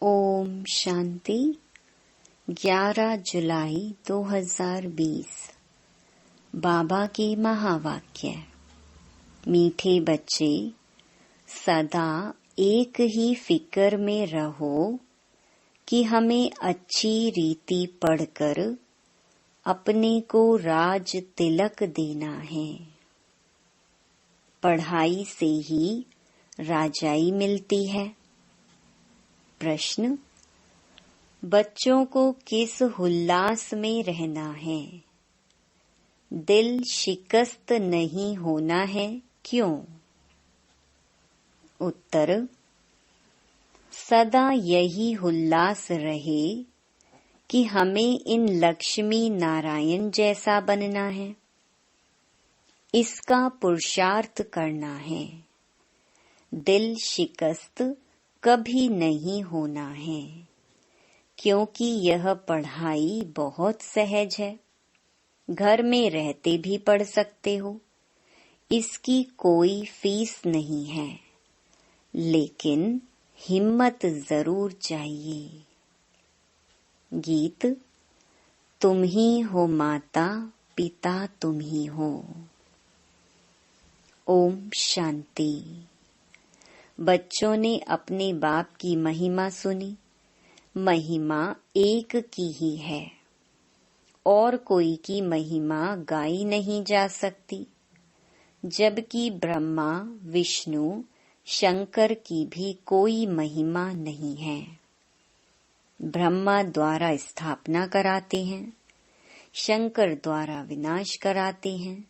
ओम शांति। 11 जुलाई 2020। बाबा के महावाक्य। मीठे बच्चे, सदा एक ही फिक्र में रहो कि हमें अच्छी रीति पढ़कर अपने को राज तिलक देना है। पढ़ाई से ही राजाई मिलती है। प्रश्न: बच्चों को किस उल्लास में रहना है? दिल शिकस्त नहीं होना है, क्यों? उत्तर: सदा यही उल्लास रहे कि हमें इन लक्ष्मी नारायण जैसा बनना है। इसका पुरुषार्थ करना है। दिल शिकस्त कभी नहीं होना है, क्योंकि यह पढ़ाई बहुत सहज है। घर में रहते भी पढ़ सकते हो। इसकी कोई फीस नहीं है, लेकिन हिम्मत जरूर चाहिए। गीत: तुम ही हो माता पिता, तुम ही हो। ओम शांति। बच्चों ने अपने बाप की महिमा सुनी। महिमा एक की ही है, और कोई की महिमा गाई नहीं जा सकती। जबकि ब्रह्मा, विष्णु, शंकर की भी कोई महिमा नहीं है। ब्रह्मा द्वारा स्थापना कराते हैं, शंकर द्वारा विनाश कराते हैं,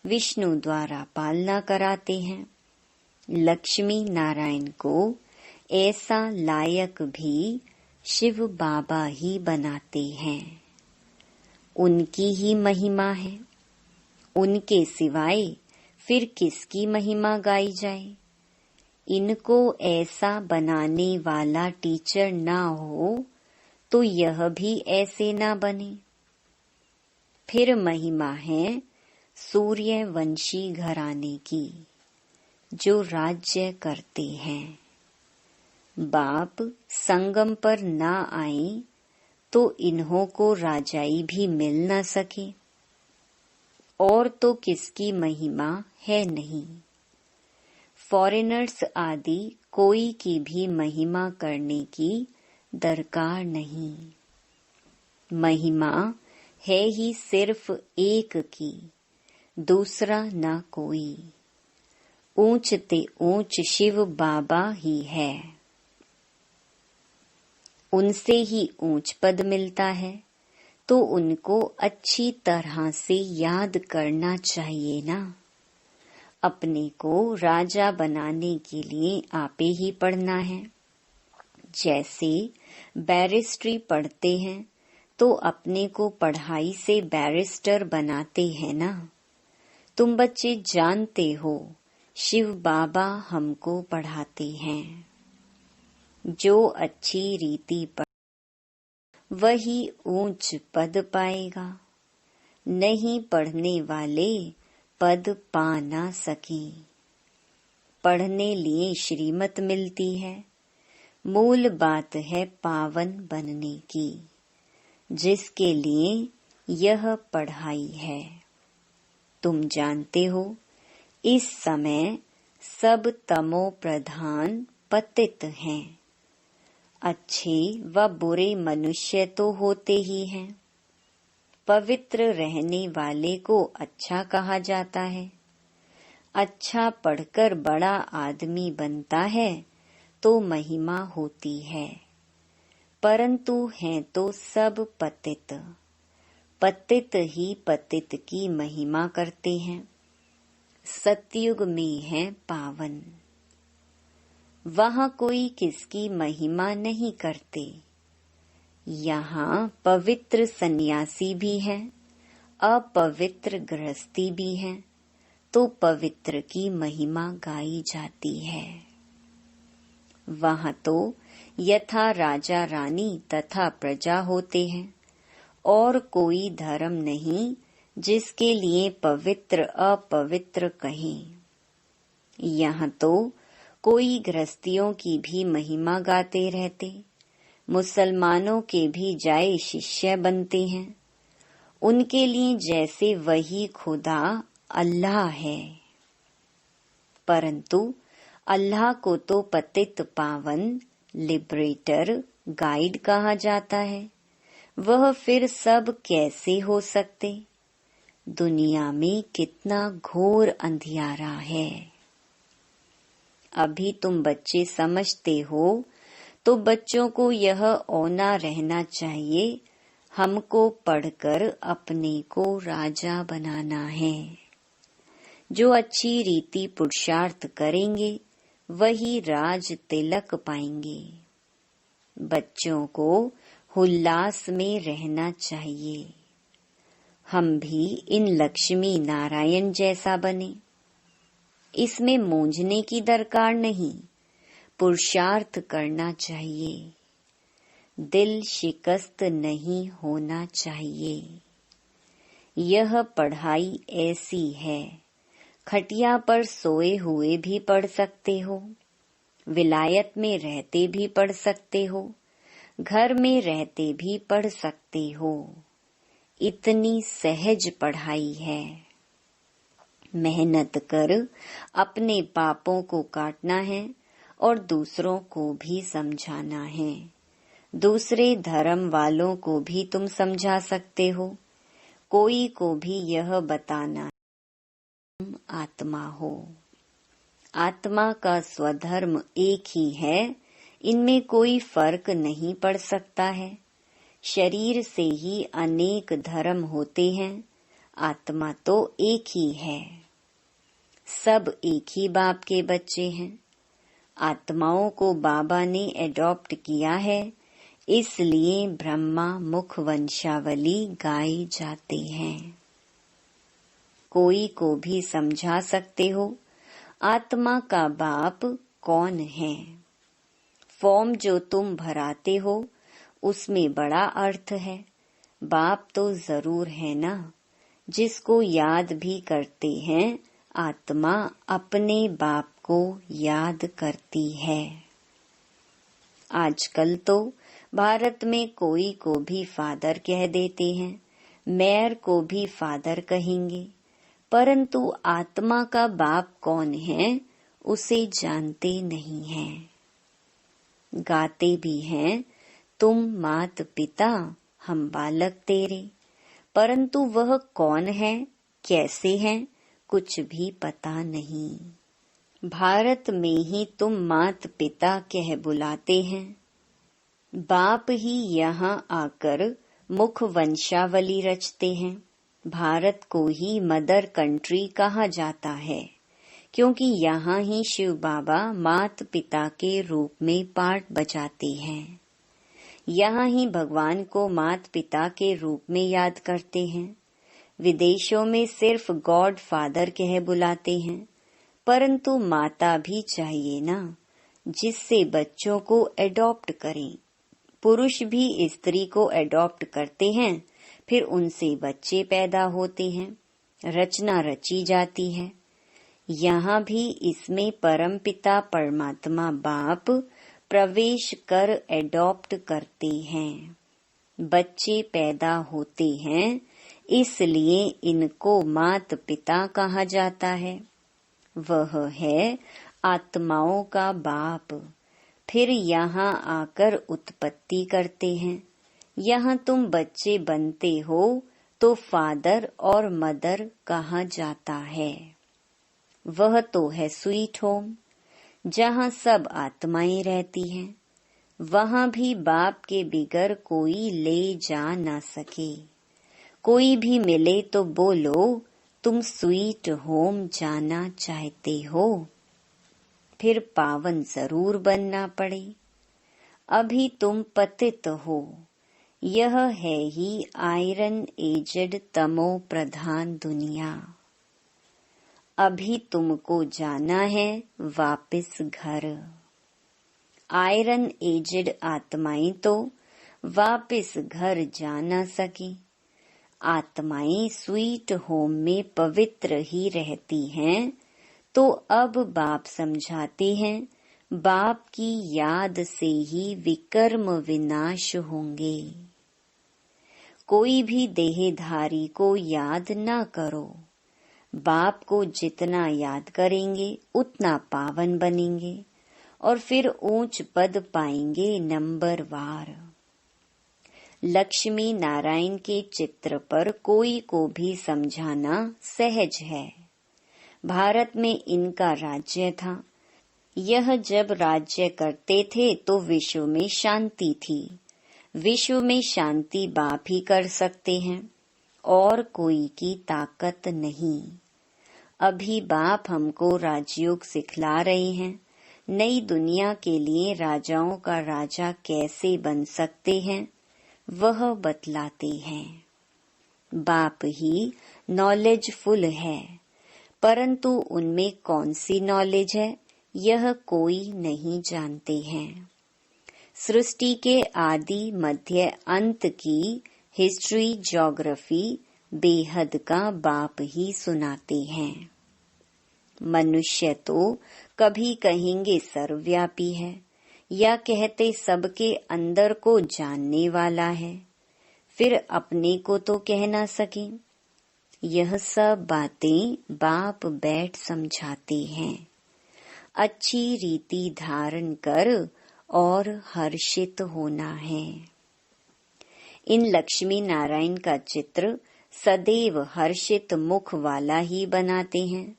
विष्णु द्वारा पालना कराते हैं। लक्ष्मी नारायण को ऐसा लायक भी शिव बाबा ही बनाते हैं। उनकी ही महिमा है। उनके सिवाय फिर किसकी महिमा गाई जाए? इनको ऐसा बनाने वाला टीचर ना हो तो यह भी ऐसे ना बने। फिर महिमा है सूर्यवंशी घराने की, जो राज्य करते हैं। बाप संगम पर ना आए तो इन्हों को राजाई भी मिल न सके। और तो किसकी महिमा है नहीं। फॉरेनर्स आदि कोई की भी महिमा करने की दरकार नहीं। महिमा है ही सिर्फ एक की, दूसरा न कोई। ऊंच ते ऊंच शिव बाबा ही है। उनसे ही ऊंच पद मिलता है, तो उनको अच्छी तरह से याद करना चाहिए ना। अपने को राजा बनाने के लिए आपे ही पढ़ना है। जैसे बैरिस्ट्री पढ़ते हैं तो अपने को पढ़ाई से बैरिस्टर बनाते हैं ना। तुम बच्चे जानते हो, शिव बाबा हमको पढ़ाते हैं। जो अच्छी रीति पर वही ऊंच पद पाएगा। नहीं पढ़ने वाले पद पा ना सके। पढ़ने लिए श्रीमत मिलती है। मूल बात है पावन बनने की, जिसके लिए यह पढ़ाई है। तुम जानते हो, इस समय सब तमो प्रधान पतित हैं। अच्छे व बुरे मनुष्य तो होते ही हैं। पवित्र रहने वाले को अच्छा कहा जाता है। अच्छा पढ़कर बड़ा आदमी बनता है तो महिमा होती है, परंतु हैं तो सब पतित। पतित ही पतित की महिमा करते हैं। सतयुग में है पावन। वहाँ कोई किसकी महिमा नहीं करते। यहाँ पवित्र सन्यासी भी है, अपवित्र गृहस्थी भी है, तो पवित्र की महिमा गाई जाती है। वहाँ तो यथा राजा रानी तथा प्रजा होते हैं, और कोई धर्म नहीं जिसके लिए पवित्र अपवित्र कहें। यहाँ तो कोई गृहस्थियों की भी महिमा गाते रहते, मुसलमानों के भी जाए शिष्य बनते हैं। उनके लिए जैसे वही खुदा अल्लाह है, परंतु अल्लाह को तो पतित पावन, लिबरेटर, गाइड कहा जाता है। वह फिर सब कैसे हो सकते? दुनिया में कितना घोर अंधियारा है। अभी तुम बच्चे समझते हो तो बच्चों को यह औना रहना चाहिए, हमको पढ़कर अपने को राजा बनाना है। जो अच्छी रीति पुरुषार्थ करेंगे वही राज तिलक पाएंगे। बच्चों को उल्लास में रहना चाहिए। हम भी इन लक्ष्मी नारायण जैसा बने। इसमें मूंझने की दरकार नहीं, पुरुषार्थ करना चाहिए। दिल शिकस्त नहीं होना चाहिए। यह पढ़ाई ऐसी है, खटिया पर सोए हुए भी पढ़ सकते हो, विलायत में रहते भी पढ़ सकते हो, घर में रहते भी पढ़ सकते हो। इतनी सहज पढ़ाई है। मेहनत कर अपने पापों को काटना है और दूसरों को भी समझाना है। दूसरे धर्म वालों को भी तुम समझा सकते हो। कोई को भी यह बताना तुम आत्मा हो। आत्मा का स्वधर्म एक ही है, इनमें कोई फर्क नहीं पड़ सकता है। शरीर से ही अनेक धर्म होते हैं, आत्मा तो एक ही है। सब एक ही बाप के बच्चे हैं। आत्माओं को बाबा ने एडॉप्ट किया है, इसलिए ब्रह्मा मुख वंशावली गाई जाते हैं। कोई को भी समझा सकते हो आत्मा का बाप कौन है। फॉर्म जो तुम भराते हो उसमें बड़ा अर्थ है। बाप तो जरूर है ना। जिसको याद भी करते हैं, आत्मा अपने बाप को याद करती है। आजकल तो भारत में कोई को भी फादर कह देते हैं, मेयर को भी फादर कहेंगे, परंतु आत्मा का बाप कौन है उसे जानते नहीं हैं। गाते भी हैं, तुम मात पिता हम बालक तेरे, परंतु वह कौन है, कैसे है, कुछ भी पता नहीं। भारत में ही तुम मात पिता कह बुलाते हैं, बाप ही यहाँ आकर मुख वंशावली रचते हैं। भारत को ही मदर कंट्री कहा जाता है, क्योंकि यहाँ ही शिव बाबा मात पिता के रूप में पार्ट बजाते हैं। यहाँ ही भगवान को मात पिता के रूप में याद करते हैं। विदेशों में सिर्फ गॉड फादर कह बुलाते हैं, परंतु माता भी चाहिए ना, जिससे बच्चों को एडॉप्ट करें। पुरुष भी स्त्री को एडॉप्ट करते हैं, फिर उनसे बच्चे पैदा होते हैं, रचना रची जाती है। यहाँ भी इसमें परमपिता परमात्मा बाप प्रवेश कर एडॉप्ट करते हैं। बच्चे पैदा होते हैं, इसलिए इनको मात पिता कहा जाता है। वह है आत्माओं का बाप। फिर यहाँ आकर उत्पत्ति करते हैं। यहाँ तुम बच्चे बनते हो तो फादर और मदर कहा जाता है। वह तो है स्वीट होम, जहाँ सब आत्माएं रहती हैं। वहाँ भी बाप के बिगर कोई ले जा ना सके। कोई भी मिले तो बोलो तुम स्वीट होम जाना चाहते हो, फिर पावन जरूर बनना पड़े। अभी तुम पतित हो। यह है ही आयरन एजड तमो प्रधान दुनिया। अभी तुमको जाना है वापस घर। आयरन एजड आत्माएं तो वापस घर जा न सकी। आत्माएं स्वीट होम में पवित्र ही रहती हैं, तो अब बाप समझाते हैं बाप की याद से ही विकर्म विनाश होंगे। कोई भी देहधारी को याद न करो। बाप को जितना याद करेंगे उतना पावन बनेंगे और फिर ऊंच पद पाएंगे नंबरवार। लक्ष्मी नारायण के चित्र पर कोई को भी समझाना सहज है। भारत में इनका राज्य था। यह जब राज्य करते थे तो विश्व में शांति थी। विश्व में शांति बाप ही कर सकते हैं और कोई की ताकत नहीं। अभी बाप हमको राजयोग सिखला रहे हैं। नई दुनिया के लिए राजाओं का राजा कैसे बन सकते हैं वह बतलाते हैं। बाप ही नॉलेजफुल है, परंतु उनमें कौन सी नॉलेज है यह कोई नहीं जानते हैं। सृष्टि के आदि मध्य अंत की हिस्ट्री ज्योग्राफी बेहद का बाप ही सुनाते हैं। मनुष्य तो कभी कहेंगे सर्वव्यापी है या कहते सबके अंदर को जानने वाला है, फिर अपने को तो कह ना सके। यह सब बातें बाप बैठ समझाते हैं। अच्छी रीति धारण कर और हर्षित होना है। इन लक्ष्मी नारायण का चित्र सदैव हर्षित मुख वाला ही बनाते हैं।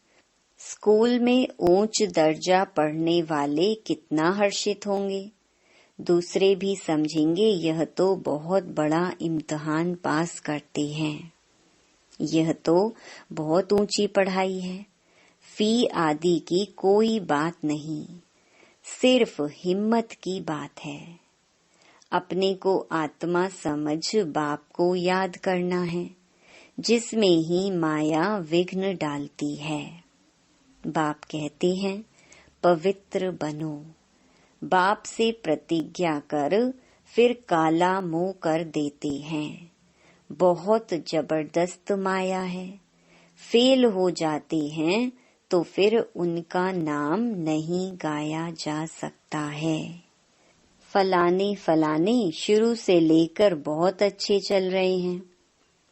स्कूल में ऊंच दर्जा पढ़ने वाले कितना हर्षित होंगे। दूसरे भी समझेंगे यह तो बहुत बड़ा इम्तिहान पास करते हैं। यह तो बहुत ऊंची पढ़ाई है। फी आदि की कोई बात नहीं, सिर्फ हिम्मत की बात है। अपने को आत्मा समझ बाप को याद करना है, जिसमें ही माया विघ्न डालती है। बाप कहते हैं पवित्र बनो। बाप से प्रतिज्ञा कर फिर काला मुंह कर देते हैं। बहुत जबरदस्त माया है। फेल हो जाते हैं तो फिर उनका नाम नहीं गाया जा सकता है। फलाने फलाने शुरू से लेकर बहुत अच्छे चल रहे हैं,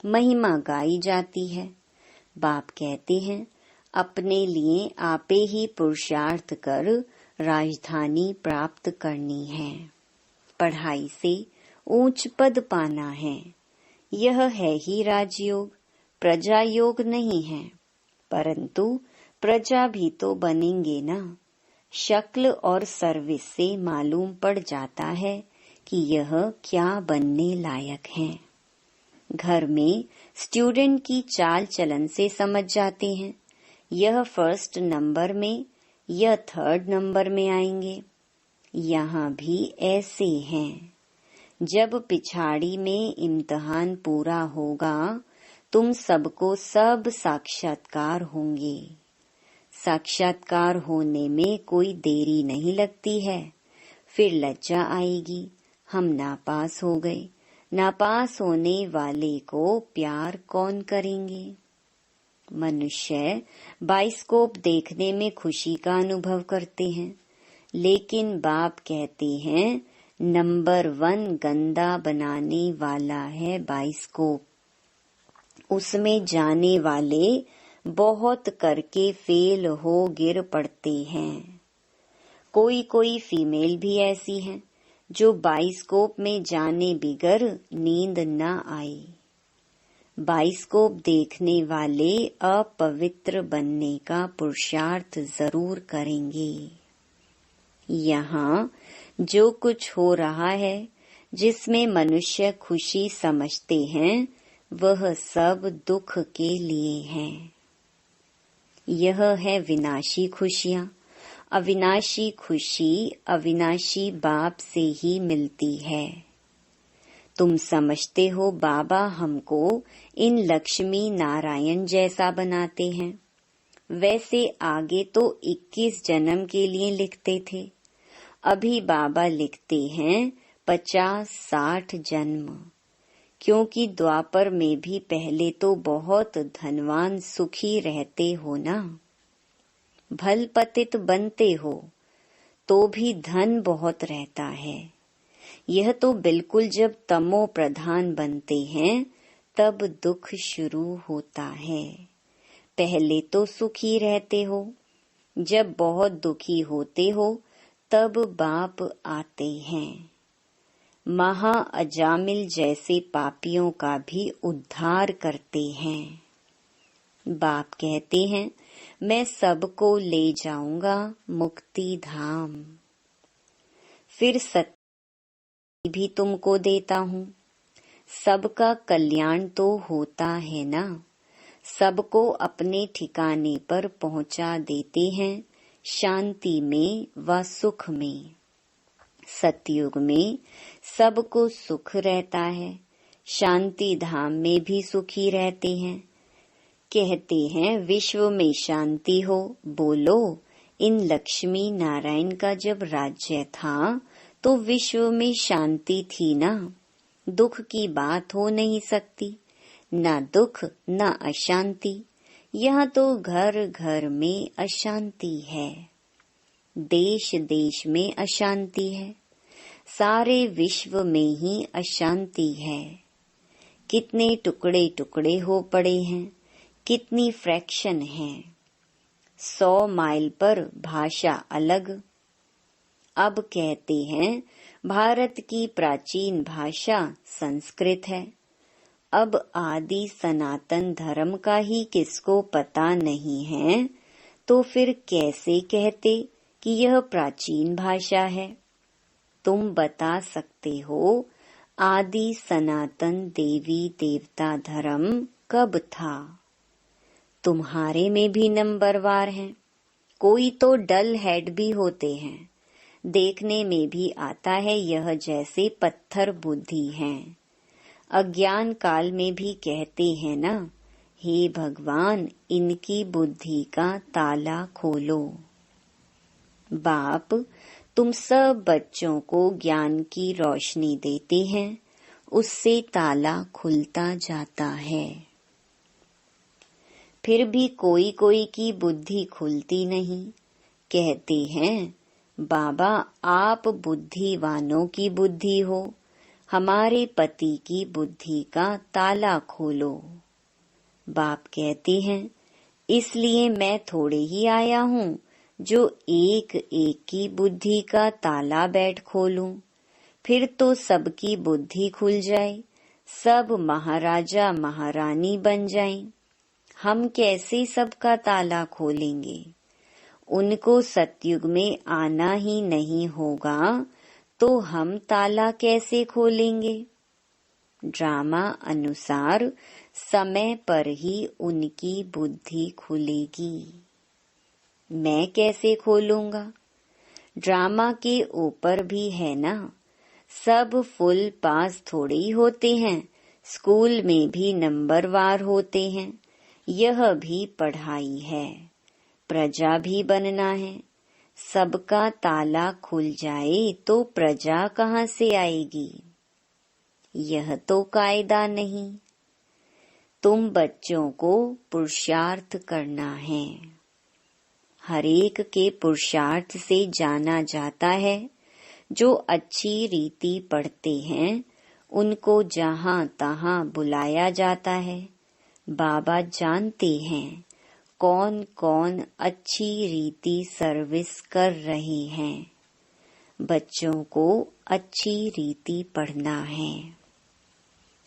महिमा गाई जाती है। बाप कहते हैं अपने लिए आपे ही पुरुषार्थ कर राजधानी प्राप्त करनी है। पढ़ाई से ऊंच पद पाना है। यह है ही राजयोग, प्रजा योग नहीं है। परंतु प्रजा भी तो बनेंगे ना। शक्ल और सर्विस से मालूम पड़ जाता है कि यह क्या बनने लायक हैं। घर में स्टूडेंट की चाल चलन से समझ जाते हैं यह फर्स्ट नंबर में या थर्ड नंबर में आएंगे। यहाँ भी ऐसे हैं। जब पिछाड़ी में इम्तिहान पूरा होगा तुम सबको सब साक्षात्कार होंगे। साक्षात्कार होने में कोई देरी नहीं लगती है। फिर लज्जा आएगी, हम नापास हो गए। नापास होने वाले को प्यार कौन करेंगे। मनुष्य बाइस्कोप देखने में खुशी का अनुभव करते हैं, लेकिन बाप कहते हैं नंबर 1 गंदा बनाने वाला है बाइस्कोप। उसमें जाने वाले बहुत करके फेल हो गिर पड़ते हैं। कोई कोई फीमेल भी ऐसी हैं जो बाइस्कोप में जाने बिगर नींद न आई। बाइस्कोप देखने वाले अपवित्र बनने का पुरुषार्थ जरूर करेंगे। यहाँ जो कुछ हो रहा है जिसमें मनुष्य खुशी समझते हैं वह सब दुख के लिए है। यह है विनाशी खुशियाँ। अविनाशी खुशी अविनाशी बाप से ही मिलती है। तुम समझते हो बाबा हमको इन लक्ष्मी नारायण जैसा बनाते हैं। वैसे आगे तो 21 जन्म के लिए लिखते थे, अभी बाबा लिखते हैं 50-60 जन्म, क्योंकि द्वापर में भी पहले तो बहुत धनवान सुखी रहते हो ना। भल पतित बनते हो तो भी धन बहुत रहता है। यह तो बिल्कुल जब तमो प्रधान बनते हैं तब दुख शुरू होता है। पहले तो सुखी रहते हो, जब बहुत दुखी होते हो तब बाप आते हैं। महा अजामिल जैसे पापियों का भी उद्धार करते हैं। बाप कहते हैं, मैं सबको ले जाऊंगा मुक्ति धाम। फिर सत्य भी तुमको देता हूँ। सबका कल्याण तो होता है ना। सबको अपने ठिकाने पर पहुंचा देते हैं, शांति में व सुख में। सतयुग में सबको सुख रहता है, शांति धाम में भी सुखी रहते हैं। कहते हैं विश्व में शांति हो। बोलो, इन लक्ष्मी नारायण का जब राज्य था तो विश्व में शांति थी ना। दुख की बात हो नहीं सकती, ना दुख ना अशांति। यह तो घर घर में अशांति है, देश देश में अशांति है, सारे विश्व में ही अशांति है। कितने टुकड़े टुकड़े हो पड़े हैं, कितनी फ्रैक्शन है। 100 माइल पर भाषा अलग। अब कहते हैं भारत की प्राचीन भाषा संस्कृत है। अब आदि सनातन धर्म का ही किसको पता नहीं है, तो फिर कैसे कहते कि यह प्राचीन भाषा है। तुम बता सकते हो आदि सनातन देवी देवता धर्म कब था? तुम्हारे में भी नंबरवार हैं। कोई तो डल हेड भी होते हैं, देखने में भी आता है यह जैसे पत्थर बुद्धि हैं। अज्ञान काल में भी कहते हैं ना, हे भगवान इनकी बुद्धि का ताला खोलो। बाप तुम सब बच्चों को ज्ञान की रोशनी देते हैं, उससे ताला खुलता जाता है। फिर भी कोई कोई की बुद्धि खुलती नहीं। कहते हैं बाबा आप बुद्धिवानों की बुद्धि हो, हमारे पति की बुद्धि का ताला खोलो। बाप कहते हैं इसलिए मैं थोड़े ही आया हूँ जो एक एक की बुद्धि का ताला बैठ खोलूं। फिर तो सबकी बुद्धि खुल जाए, सब महाराजा महारानी बन जाएं। हम कैसे सबका ताला खोलेंगे? उनको सतयुग में आना ही नहीं होगा तो हम ताला कैसे खोलेंगे? ड्रामा अनुसार समय पर ही उनकी बुद्धि खुलेगी। मैं कैसे खोलूंगा? ड्रामा के ऊपर भी है ना। सब फुल पास थोड़े ही होते हैं, स्कूल में भी नंबरवार होते हैं। यह भी पढ़ाई है, प्रजा भी बनना है। सबका ताला खुल जाए तो प्रजा कहाँ से आएगी? यह तो कायदा नहीं। तुम बच्चों को पुरुषार्थ करना है। हरेक के पुरुषार्थ से जाना जाता है। जो अच्छी रीति पढ़ते हैं उनको जहाँ तहाँ बुलाया जाता है। बाबा जानते हैं कौन कौन अच्छी रीति सर्विस कर रहे हैं। बच्चों को अच्छी रीति पढ़ना है।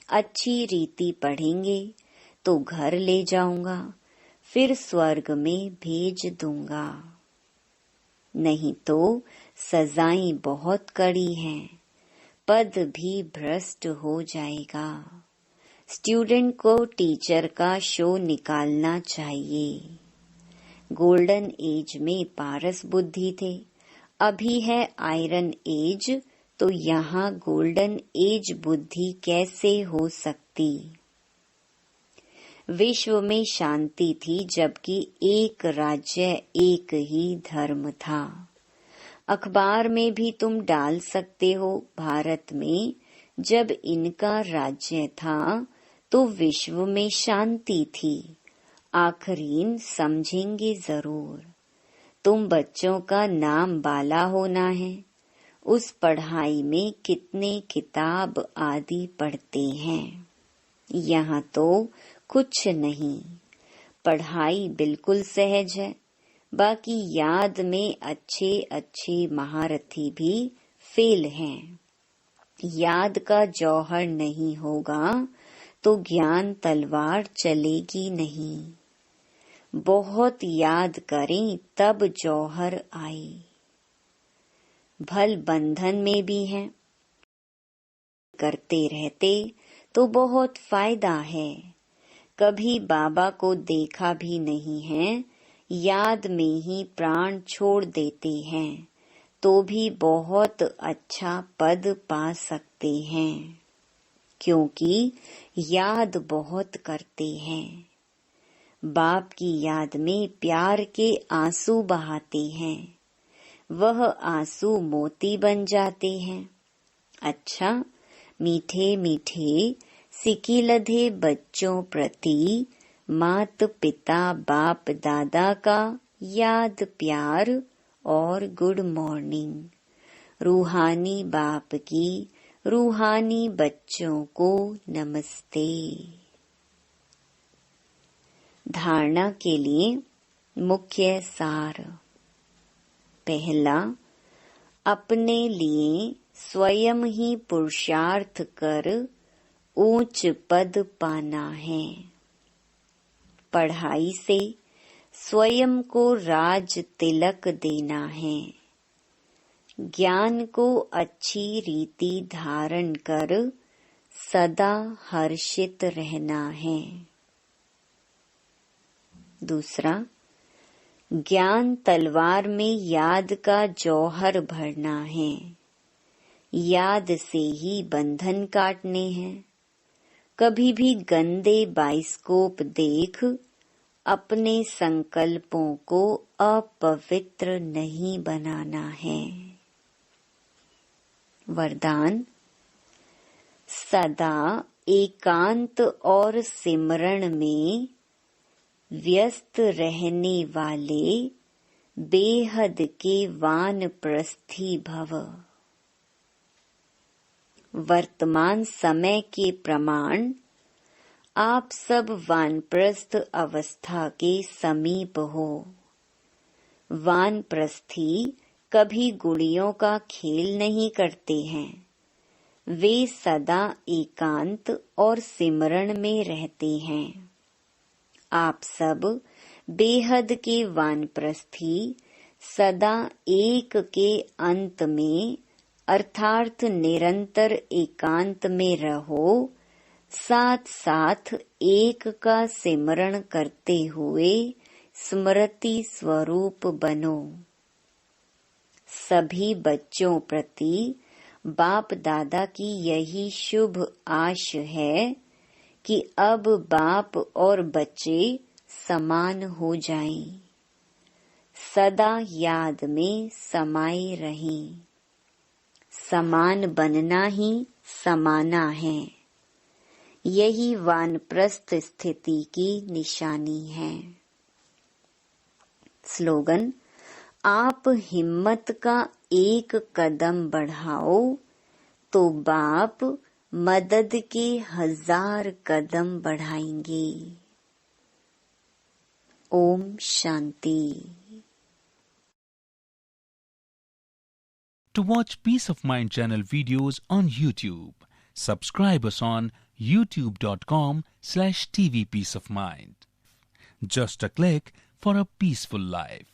अच्छी रीति पढ़ेंगे तो घर ले जाऊंगा, फिर स्वर्ग में भेज दूंगा। नहीं तो सजाएं बहुत कड़ी हैं, पद भी भ्रष्ट हो जाएगा। स्टूडेंट को टीचर का शो निकालना चाहिए। गोल्डन एज में पारस बुद्धि थे, अभी है आयरन एज, तो यहाँ गोल्डन एज बुद्धि कैसे हो सकती? विश्व में शांति थी जबकि एक राज्य एक ही धर्म था। अखबार में भी तुम डाल सकते हो, भारत में जब इनका राज्य था तो विश्व में शांति थी। आखरीन समझेंगे जरूर। तुम बच्चों का नाम बाला होना है, उस पढ़ाई में कितने किताब आदि पढ़ते हैं। यहाँ तो कुछ नहीं, पढ़ाई बिल्कुल सहज है। बाकी याद में अच्छे अच्छे महारथी भी फेल हैं। याद का जौहर नहीं होगा तो ज्ञान तलवार चलेगी नहीं। बहुत याद करें तब जौहर आए। भल बंधन में भी हैं, करते रहते तो बहुत फायदा है। कभी बाबा को देखा भी नहीं है, याद में ही प्राण छोड़ देते हैं तो भी बहुत अच्छा पद पा सकते हैं, क्योंकि याद बहुत करते हैं। बाप की याद में प्यार के आंसू बहाते हैं, वह आंसू मोती बन जाते हैं। अच्छा, मीठे मीठे सिकिलधे बच्चों प्रति मात पिता बाप दादा का याद प्यार और गुड मॉर्निंग। रूहानी बाप की रूहानी बच्चों को नमस्ते। धारणा के लिए मुख्य सार। पहला, अपने लिए स्वयं ही पुरुषार्थ कर ऊंच पद पाना है। पढ़ाई से स्वयं को राज तिलक देना है। ज्ञान को अच्छी रीति धारण कर सदा हर्षित रहना है। दूसरा, ज्ञान तलवार में याद का जौहर भरना है। याद से ही बंधन काटने हैं। कभी भी गंदे बाइस्कोप देख अपने संकल्पों को अपवित्र नहीं बनाना है। वरदान, सदा एकांत और सिमरण में व्यस्त रहने वाले बेहद के वानप्रस्थी भव। वर्तमान समय के प्रमाण आप सब वानप्रस्थ अवस्था के समीप हो। वानप्रस्थी कभी गुड़ियों का खेल नहीं करते हैं। वे सदा एकांत और सिमरण में रहते हैं। आप सब बेहद के वानप्रस्थी सदा एक के अंत में अर्थात निरंतर एकांत में रहो, साथ साथ एक का सिमरण करते हुए स्मृति स्वरूप बनो। सभी बच्चों प्रति बाप दादा की यही शुभ आश है कि अब बाप और बच्चे समान हो जाएं, सदा याद में समाये रहें। समान बनना ही समाना है। यही वानप्रस्थ स्थिति की निशानी है। स्लोगन, आप हिम्मत का एक कदम बढ़ाओ तो बाप मदद के 1000 कदम बढ़ाएंगे। Om Shanti. To watch Peace of Mind channel videos on YouTube, subscribe us on youtube.com/tvpeaceofmind. Just a click for a peaceful life.